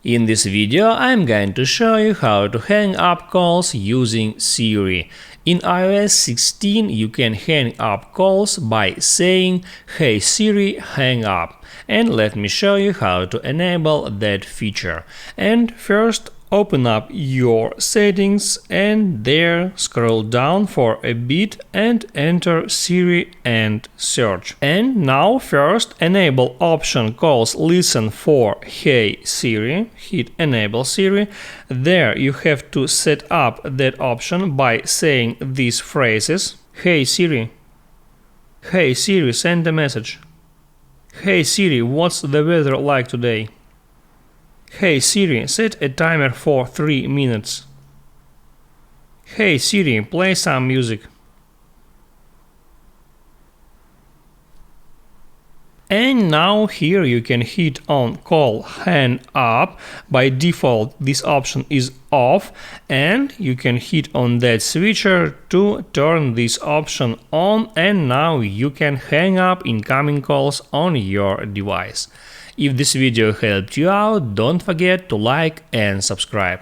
In this video, I'm going to show you how to hang up calls using Siri. In iOS 16, you can hang up calls by saying "Hey Siri, hang up." And let me show you how to enable that feature. And first, open up your settings and there scroll down for a bit and enter Siri and search. And now first enable option calls listen for Hey Siri, hit enable Siri. There you have to set up that option by saying these phrases: Hey Siri, send a message. Hey Siri, what's the weather like today? Hey Siri, set a timer for 3 minutes. Hey Siri, play some music. And now here you can hit on call hang up. By default this option is off, and you can hit on that switcher to turn this option on, and now you can hang up incoming calls on your device. If this video helped you out, don't forget to like and subscribe.